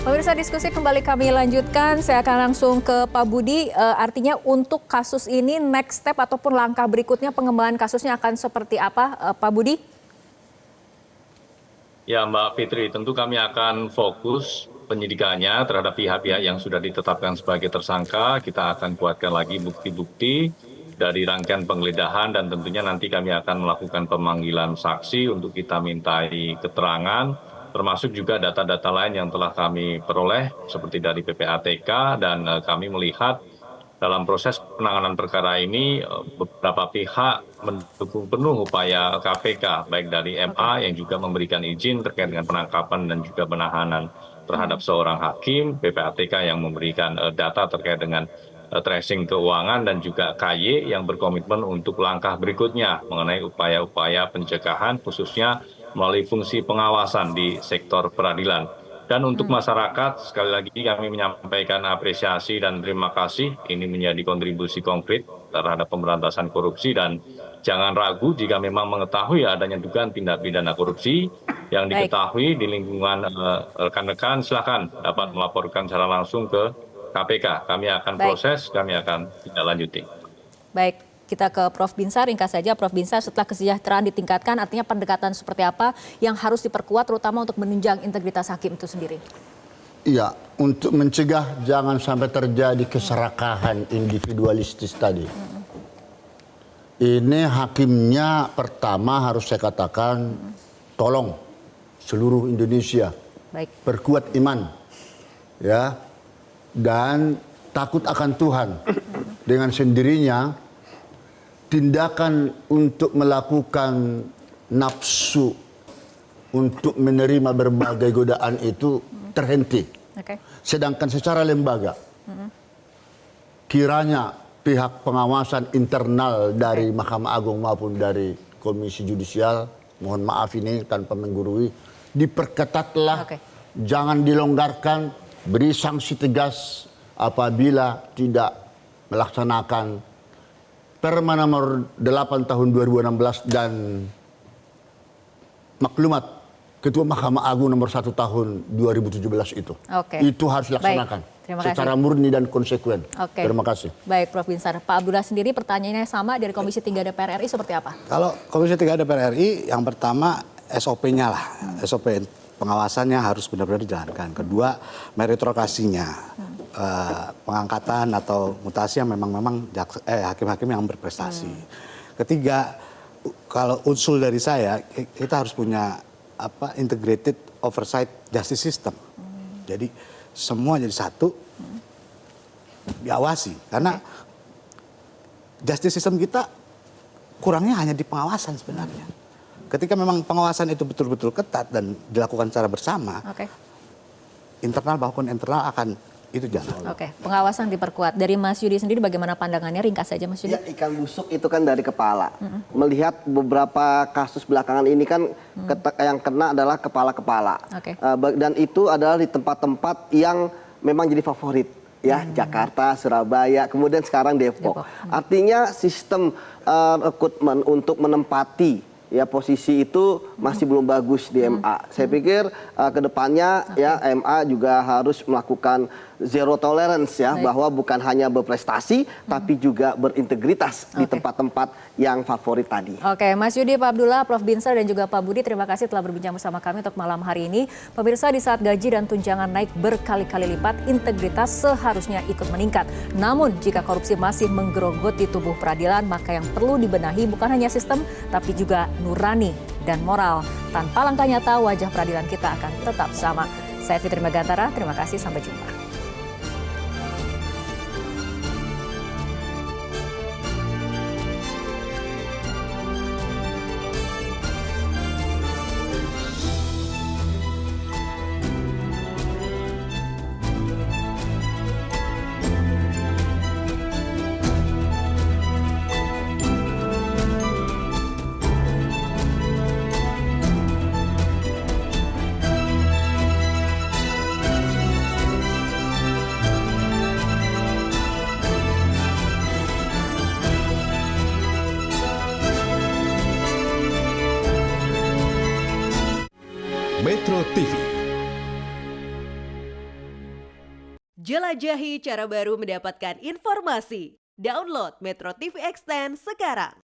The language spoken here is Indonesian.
Pemirsa, diskusi kembali kami lanjutkan. Saya akan langsung ke Pak Budi. Artinya untuk kasus ini next step ataupun langkah berikutnya pengembangan kasusnya akan seperti apa, Pak Budi? Ya Mbak Fitri, tentu kami akan fokus penyidikannya terhadap pihak-pihak yang sudah ditetapkan sebagai tersangka. Kita akan kuatkan lagi bukti-bukti dari rangkaian penggeledahan dan tentunya nanti kami akan melakukan pemanggilan saksi untuk kita mintai keterangan, termasuk juga data-data lain yang telah kami peroleh seperti dari PPATK, dan kami melihat dalam proses penanganan perkara ini beberapa pihak mendukung penuh upaya KPK, baik dari MA yang juga memberikan izin terkait dengan penangkapan dan juga penahanan terhadap seorang hakim, PPATK yang memberikan data terkait dengan tracing keuangan, dan juga KY yang berkomitmen untuk langkah berikutnya mengenai upaya-upaya pencegahan khususnya melalui fungsi pengawasan di sektor peradilan. Dan untuk masyarakat, sekali lagi kami menyampaikan apresiasi dan terima kasih. Ini menjadi kontribusi konkret terhadap pemberantasan korupsi, dan jangan ragu jika memang mengetahui adanya dugaan tindak pidana korupsi yang diketahui di lingkungan rekan-rekan, silakan dapat melaporkan secara langsung ke KPK. Kami akan proses, kami akan tindak lanjuti. Baik, kita ke Prof. Binsar, ringkas saja Prof. Binsar, setelah kesejahteraan ditingkatkan artinya pendekatan seperti apa yang harus diperkuat terutama untuk menunjang integritas hakim itu sendiri? Iya, untuk mencegah jangan sampai terjadi keserakahan individualistis tadi. Ini hakimnya pertama harus saya katakan tolong seluruh Indonesia perkuat iman, ya, dan takut akan Tuhan. Dengan sendirinya tindakan untuk melakukan nafsu untuk menerima berbagai godaan itu terhenti. Sedangkan secara lembaga, kiranya pihak pengawasan internal dari Mahkamah Agung maupun dari Komisi Judisial, mohon maaf ini tanpa menggurui, diperketatlah, jangan dilonggarkan, beri sanksi tegas apabila tidak melaksanakan Perma nomor 8 tahun 2016 dan maklumat Ketua Mahkamah Agung nomor 1 tahun 2017 itu. Itu harus dilaksanakan secara murni dan konsekuen. Terima kasih. Baik, Prof. Binsar. Pak Abdullah sendiri pertanyaannya sama dari Komisi 3 DPR RI seperti apa? Kalau Komisi 3 DPR RI yang pertama SOP-nya lah. SOP pengawasannya harus benar-benar dijalankan. Kedua, meritokrasinya. Pengangkatan atau mutasi yang memang hakim-hakim yang berprestasi. Ketiga, kalau usul dari saya, kita harus punya integrated oversight justice system. Jadi semua jadi satu, diawasi. Karena justice system kita kurangnya hanya di pengawasan sebenarnya. Ketika memang pengawasan itu betul-betul ketat dan dilakukan secara bersama, internal maupun internal akan itu jalan. Pengawasan diperkuat. Dari Mas Yudi sendiri bagaimana pandangannya? Ringkas saja Mas Yudi. Ya, ikan busuk itu kan dari kepala. Melihat beberapa kasus belakangan ini kan yang kena adalah kepala-kepala. Dan itu adalah di tempat-tempat yang memang jadi favorit. Ya, Jakarta, Surabaya, kemudian sekarang Depok. Artinya sistem rekrutmen untuk menempati posisi itu masih belum bagus di MA. Saya pikir kedepannya MA juga harus melakukan zero tolerance bahwa bukan hanya berprestasi tapi juga berintegritas di tempat-tempat yang favorit tadi. Mas Yudi, Pak Abdullah, Prof. Binsar dan juga Pak Budi, terima kasih telah berbincang bersama kami untuk malam hari ini. Pemirsa, di saat gaji dan tunjangan naik berkali-kali lipat, integritas seharusnya ikut meningkat. Namun jika korupsi masih menggerogoti tubuh peradilan, maka yang perlu dibenahi bukan hanya sistem tapi juga nurani dan moral. Tanpa langkah nyata, wajah peradilan kita akan tetap sama. Saya Fitri Megantara, terima kasih, sampai jumpa. Jelajahi cara baru mendapatkan informasi. Download Metro TV Extend sekarang.